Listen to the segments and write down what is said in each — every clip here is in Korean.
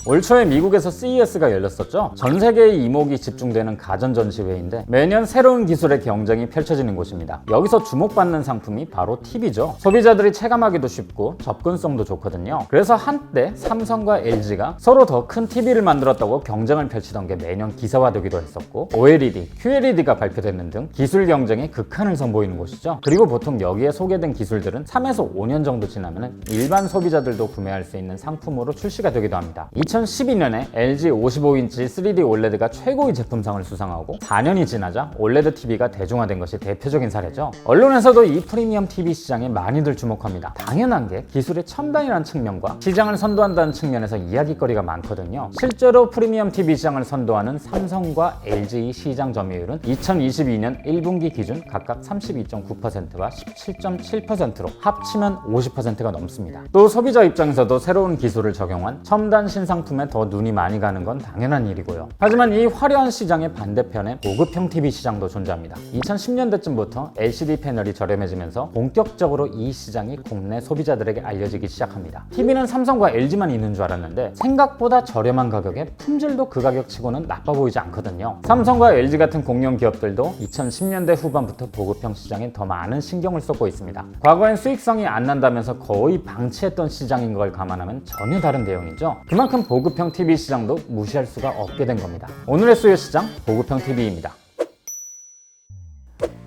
올 초에 미국에서 CES가 열렸었죠. 전 세계의 이목이 집중되는 가전전시회인데 매년 새로운 기술의 경쟁이 펼쳐지는 곳입니다. 여기서 주목받는 상품이 바로 TV죠. 소비자들이 체감하기도 쉽고 접근성도 좋거든요. 그래서 한때 삼성과 LG가 서로 더 큰 TV를 만들었다고 경쟁을 펼치던 게 매년 기사화되기도 했었고, OLED, QLED가 발표되는 등 기술 경쟁이 극한을 선보이는 곳이죠. 그리고 보통 여기에 소개된 기술들은 3에서 5년 정도 지나면 일반 소비자들도 구매할 수 있는 상품으로 출시가 되기도 합니다. 2012년에 LG 55인치 3D OLED가 최고의 제품상을 수상하고 4년이 지나자 OLED TV가 대중화된 것이 대표적인 사례죠. 언론에서도 이 프리미엄 TV 시장에 많이들 주목합니다. 당연한 게 기술의 첨단이라는 측면과 시장을 선도한다는 측면에서 이야기거리가 많거든요. 실제로 프리미엄 TV 시장을 선도하는 삼성과 LG의 시장 점유율은 2022년 1분기 기준 각각 32.9%와 17.7%로 합치면 50%가 넘습니다. 또 소비자 입장에서도 새로운 기술을 적용한 첨단 신상품에 더 눈이 많이 가는 건 당연한 일이고요. 하지만 이 화려한 시장의 반대편에 보급형 TV 시장도 존재합니다. 2010년대쯤부터 LCD 패널이 저렴해지면서 본격적으로 이 시장이 국내 소비자들에게 알려지기 시작합니다. TV는 삼성과 LG만 있는 줄 알았는데 생각보다 저렴한 가격에 품질도 그 가격치고는 나빠 보이지 않거든요. 삼성과 LG 같은 공룡 기업들도 2010년대 후반부터 보급형 시장에 더 많은 신경을 쏟고 있습니다. 과거엔 수익성이 안 난다면서 거의 방치했던 시장인 걸 감안하면 전혀 다른 대응이죠. 그만큼 보급형 TV 시장도 무시할 수가 없게 된 겁니다. 오늘의 수요 시장 보급형 TV입니다.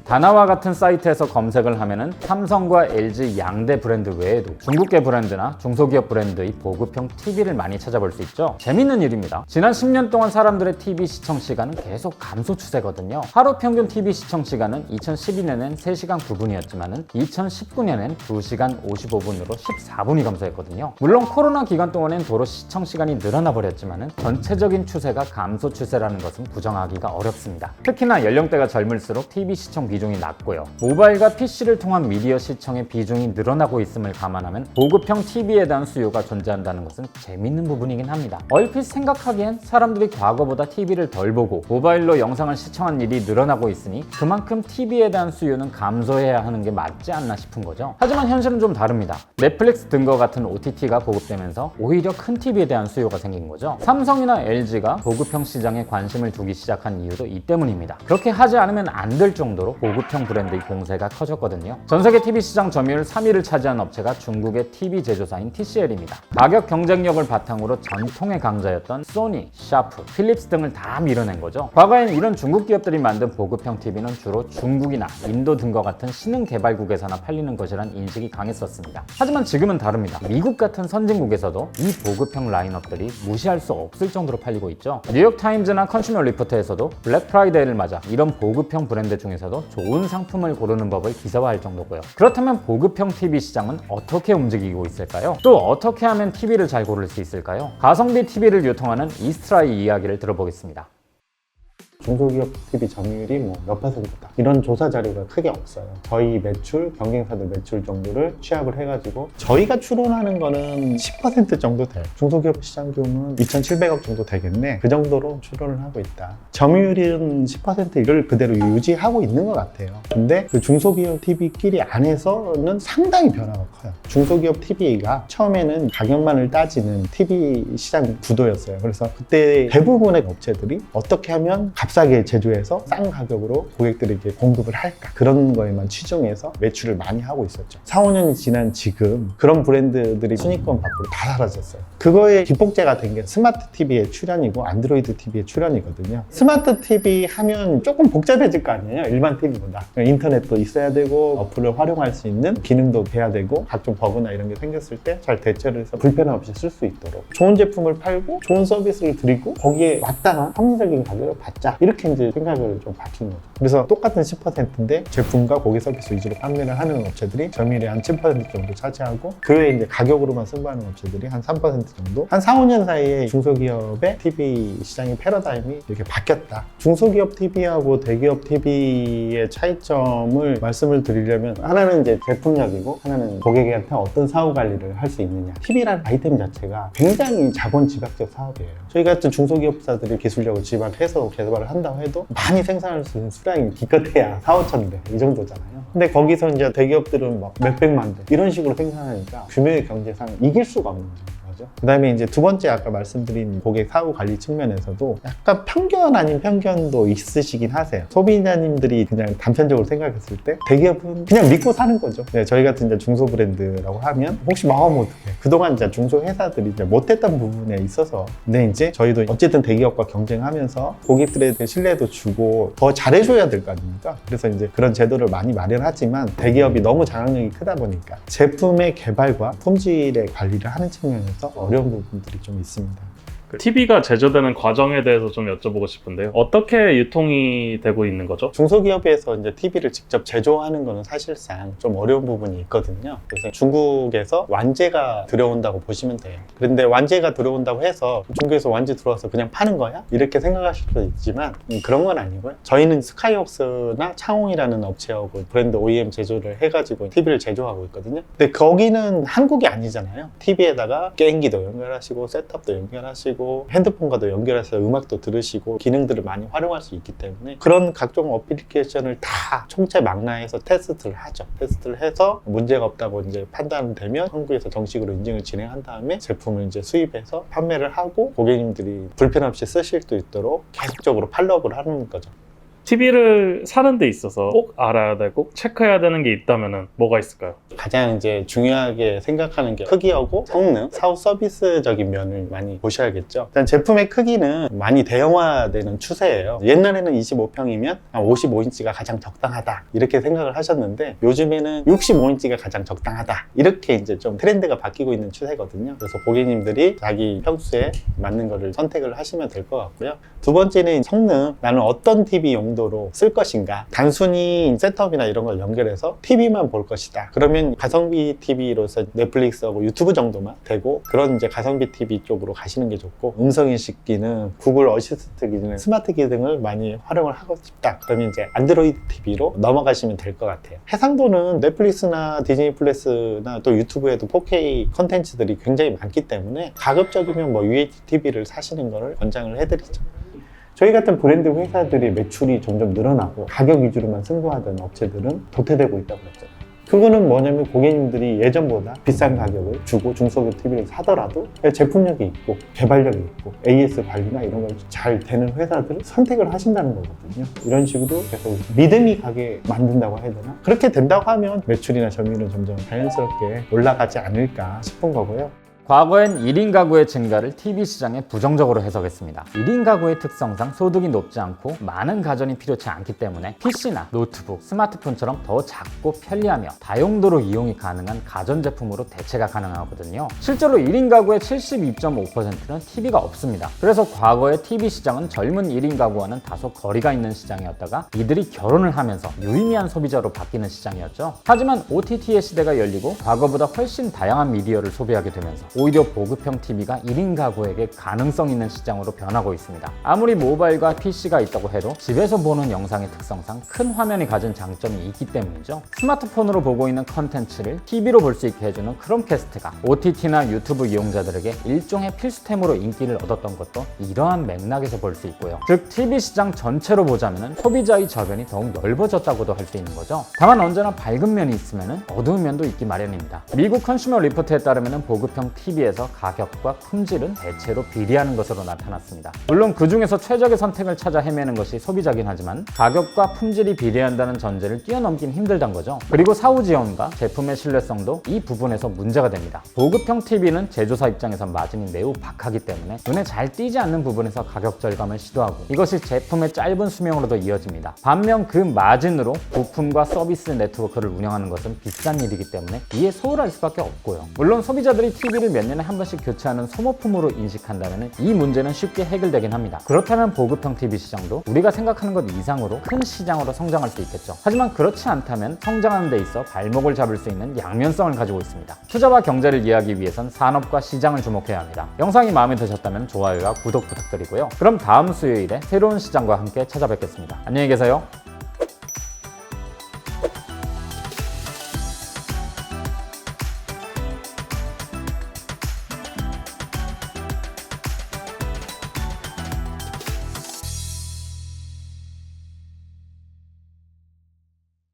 다나와 같은 사이트에서 검색을 하면은 삼성과 LG 양대 브랜드 외에도 중국계 브랜드나 중소기업 브랜드의 보급형 TV를 많이 찾아볼 수 있죠. 재밌는 일입니다. 지난 10년 동안 사람들의 TV 시청 시간은 계속 감소 추세거든요. 하루 평균 TV 시청 시간은 2012년엔 3시간 9분이었지만은 2019년엔 2시간 55분으로 14분이 감소했거든요. 물론 코로나 기간 동안엔 도로 시청 시간이 늘어나 버렸지만은 전체적인 추세가 감소 추세라는 것은 부정하기가 어렵습니다. 특히나 연령대가 젊을수록 TV 시청 비중이 낮고요. 모바일과 PC를 통한 미디어 시청의 비중이 늘어나고 있음을 감안하면 보급형 TV에 대한 수요가 존재한다는 것은 재밌는 부분이긴 합니다. 얼핏 생각하기엔 사람들이 과거보다 TV를 덜 보고 모바일로 영상을 시청한 일이 늘어나고 있으니 그만큼 TV에 대한 수요는 감소해야 하는 게 맞지 않나 싶은 거죠. 하지만 현실은 좀 다릅니다. 넷플릭스 등과 같은 OTT가 보급되면서 오히려 큰 TV에 대한 수요가 생긴 거죠. 삼성이나 LG가 보급형 시장에 관심을 두기 시작한 이유도 이 때문입니다. 그렇게 하지 않으면 안 될 정도로 보급형 브랜드의 공세가 커졌거든요. 전세계 TV 시장 점유율 3위를 차지한 업체가 중국의 TV 제조사인 TCL입니다. 가격 경쟁력을 바탕으로 전통의 강자였던 소니, 샤프, 필립스 등을 다 밀어낸 거죠. 과거엔 이런 중국 기업들이 만든 보급형 TV는 주로 중국이나 인도 등과 같은 신흥 개발국에서나 팔리는 것이란 인식이 강했었습니다. 하지만 지금은 다릅니다. 미국 같은 선진국에서도 이 보급형 라인업들이 무시할 수 없을 정도로 팔리고 있죠. 뉴욕타임즈나 컨슈머 리포트에서도 블랙 프라이데이를 맞아 이런 보급형 브랜드 중에서도 좋은 상품을 고르는 법을 기사화할 정도고요. 그렇다면 보급형 TV 시장은 어떻게 움직이고 있을까요? 또 어떻게 하면 TV를 잘 고를 수 있을까요? 가성비 TV를 유통하는 이스트라의 이야기를 들어보겠습니다. 중소기업 TV 점유율이 몇 %다 이런 조사 자료가 크게 없어요. 저희 매출, 경쟁사들 매출 정도를 취합을 해가지고 저희가 추론하는 거는 10% 정도 돼요. 중소기업 시장 규모는 2,700억 정도 되겠네. 그 정도로 추론을 하고 있다. 점유율은 10% 이걸 그대로 유지하고 있는 것 같아요. 근데 그 중소기업 TV끼리 안에서는 상당히 변화가 커요. 중소기업 TV가 처음에는 가격만을 따지는 TV 시장 구도였어요. 그래서 그때 대부분의 업체들이 어떻게 하면 값싸게 제조해서 싼 가격으로 고객들에게 공급을 할까, 그런 거에만 치중해서 매출을 많이 하고 있었죠. 4, 5년이 지난 지금 그런 브랜드들이 순위권 밖으로 다 사라졌어요. 그거의 기폭제가 된 게 스마트 TV의 출현이고 안드로이드 TV의 출현이거든요. 스마트 TV 하면 조금 복잡해질 거 아니에요, 일반 TV보다. 인터넷도 있어야 되고 어플을 활용할 수 있는 기능도 돼야 되고 각종 버그나 이런 게 생겼을 때 잘 대처를 해서 불편 없이 쓸 수 있도록 좋은 제품을 팔고 좋은 서비스를 드리고 거기에 마땅한 합리적인 가격을 받자, 이렇게 이제 생각을 좀 바뀐 거죠. 그래서 똑같은 10%인데 제품과 고객 서비스 위주로 판매를 하는 업체들이 점유율의 한 10% 정도 차지하고 그 외에 이제 가격으로만 승부하는 업체들이 한 3% 정도, 한 4, 5년 사이에 중소기업의 TV 시장의 패러다임이 이렇게 바뀌었다. 중소기업 TV하고 대기업 TV의 차이점을 말씀을 드리려면 하나는 이제 제품력이고 하나는 고객한테 어떤 사후 관리를 할 수 있느냐. TV라는 아이템 자체가 굉장히 자본 집약적 사업이에요. 저희 같은 중소기업사들이 기술력을 집약해서 개발을 한다고 해도 많이 생산할 수 있는 수량이 기껏해야 4, 5천 대 이 정도잖아요. 근데 거기서 이제 대기업들은 막 몇백만 대 이런 식으로 생산하니까 규모의 경제상 이길 수가 없는 거죠. 거죠. 그 다음에 이제 두 번째 아까 말씀드린 고객 사후 관리 측면에서도 약간 편견 아닌 편견도 있으시긴 하세요. 소비자님들이 그냥 단편적으로 생각했을 때 대기업은 그냥 믿고 사는 거죠. 네, 저희 같은 이제 중소 브랜드라고 하면 혹시 망하면 어떡해. 그동안 이제 중소 회사들이 이제 못했던 부분에 있어서 근데 이제 저희도 어쨌든 대기업과 경쟁하면서 고객들에 대한 신뢰도 주고 더 잘해줘야 될 거 아닙니까? 그래서 이제 그런 제도를 많이 마련하지만 대기업이 너무 장악력이 크다 보니까 제품의 개발과 품질의 관리를 하는 측면에서 어려운 부분들이 좀 있습니다. TV가 제조되는 과정에 대해서 좀 여쭤보고 싶은데요. 어떻게 유통이 되고 있는 거죠? 중소기업에서 이제 TV를 직접 제조하는 거는 사실상 좀 어려운 부분이 있거든요. 그래서 중국에서 완제가 들어온다고 보시면 돼요. 그런데 완제가 들어온다고 해서 중국에서 완제 들어와서 그냥 파는 거야? 이렇게 생각하실 수도 있지만 그런 건 아니고요. 저희는 스카이웍스나 창홍이라는 업체하고 브랜드 OEM 제조를 해가지고 TV를 제조하고 있거든요. 근데 거기는 한국이 아니잖아요. TV에다가 게임기도 연결하시고 셋업도 연결하시고 핸드폰과도 연결해서 음악도 들으시고 기능들을 많이 활용할 수 있기 때문에 그런 각종 어플리케이션을 다 총체망라해서 테스트를 하죠. 테스트를 해서 문제가 없다고 이제 판단되면 한국에서 정식으로 인증을 진행한 다음에 제품을 이제 수입해서 판매를 하고 고객님들이 불편 없이 쓰실 수 있도록 계속적으로 팔로우를 하는 거죠. TV를 사는 데 있어서 꼭 알아야 되고 꼭 체크해야 되는 게 있다면 뭐가 있을까요? 가장 이제 중요하게 생각하는 게 크기하고 성능, 사후 서비스적인 면을 많이 보셔야겠죠. 일단 제품의 크기는 많이 대형화되는 추세예요. 옛날에는 25평이면 55인치가 가장 적당하다 이렇게 생각을 하셨는데 요즘에는 65인치가 가장 적당하다 이렇게 이제 좀 트렌드가 바뀌고 있는 추세거든요. 그래서 고객님들이 자기 평수에 맞는 거를 선택을 하시면 될 것 같고요. 두 번째는 성능, 나는 어떤 TV 용도로 쓸 것인가. 단순히 셋업이나 이런 걸 연결해서 TV만 볼 것이다. 그러면 가성비 TV로서 넷플릭스하고 유튜브 정도만 되고 그런 이제 가성비 TV 쪽으로 가시는 게 좋고 음성인식 기능, 구글 어시스트 기능, 스마트 기능을 많이 활용을 하고 싶다. 그러면 이제 안드로이드 TV로 넘어가시면 될 것 같아요. 해상도는 넷플릭스나 디즈니 플러스나 또 유튜브에도 4K 컨텐츠들이 굉장히 많기 때문에 가급적이면 뭐 UHD TV를 사시는 거를 권장을 해드리죠. 저희 같은 브랜드 회사들이 매출이 점점 늘어나고 가격 위주로만 승부하던 업체들은 도태되고 있다고 했잖아요. 그거는 뭐냐면 고객님들이 예전보다 비싼 가격을 주고 중소기업 TV를 사더라도 제품력이 있고 개발력이 있고 AS 관리나 이런 걸 잘 되는 회사들을 선택을 하신다는 거거든요. 이런 식으로 계속 믿음이 가게 만든다고 해야 되나? 그렇게 된다고 하면 매출이나 점유율은 점점 자연스럽게 올라가지 않을까 싶은 거고요. 과거엔 1인 가구의 증가를 TV 시장에 부정적으로 해석했습니다. 1인 가구의 특성상 소득이 높지 않고 많은 가전이 필요치 않기 때문에 PC나 노트북, 스마트폰처럼 더 작고 편리하며 다용도로 이용이 가능한 가전제품으로 대체가 가능하거든요. 실제로 1인 가구의 72.5%는 TV가 없습니다. 그래서 과거의 TV 시장은 젊은 1인 가구와는 다소 거리가 있는 시장이었다가 이들이 결혼을 하면서 유의미한 소비자로 바뀌는 시장이었죠. 하지만 OTT의 시대가 열리고 과거보다 훨씬 다양한 미디어를 소비하게 되면서 오히려 보급형 TV가 1인 가구에게 가능성 있는 시장으로 변하고 있습니다. 아무리 모바일과 PC가 있다고 해도 집에서 보는 영상의 특성상 큰 화면이 가진 장점이 있기 때문이죠. 스마트폰으로 보고 있는 컨텐츠를 TV로 볼 수 있게 해주는 크롬캐스트가 OTT나 유튜브 이용자들에게 일종의 필수템으로 인기를 얻었던 것도 이러한 맥락에서 볼 수 있고요. 즉 TV 시장 전체로 보자면 소비자의 저변이 더욱 넓어졌다고도 할 수 있는 거죠. 다만 언제나 밝은 면이 있으면 어두운 면도 있기 마련입니다. 미국 컨슈머 리포트에 따르면 보급형 TV에서 가격과 품질은 대체로 비례하는 것으로 나타났습니다. 물론 그 중에서 최적의 선택을 찾아 헤매는 것이 소비자긴 하지만 가격과 품질이 비례한다는 전제를 뛰어넘긴 힘들단 거죠. 그리고 사후 지원과 제품의 신뢰성도 이 부분에서 문제가 됩니다. 보급형 TV는 제조사 입장에서 마진이 매우 박하기 때문에 눈에 잘 띄지 않는 부분에서 가격 절감을 시도하고 이것이 제품의 짧은 수명으로도 이어집니다. 반면 그 마진으로 부품과 서비스 네트워크를 운영하는 것은 비싼 일이기 때문에 이에 소홀할 수밖에 없고요. 물론 소비자들이 TV를 몇 년에 한 번씩 교체하는 소모품으로 인식한다면 이 문제는 쉽게 해결되긴 합니다. 그렇다면 보급형 TV 시장도 우리가 생각하는 것 이상으로 큰 시장으로 성장할 수 있겠죠. 하지만 그렇지 않다면 성장하는 데 있어 발목을 잡을 수 있는 양면성을 가지고 있습니다. 투자와 경제를 이해하기 위해선 산업과 시장을 주목해야 합니다. 영상이 마음에 드셨다면 좋아요와 구독 부탁드리고요. 그럼 다음 수요일에 새로운 시장과 함께 찾아뵙겠습니다. 안녕히 계세요.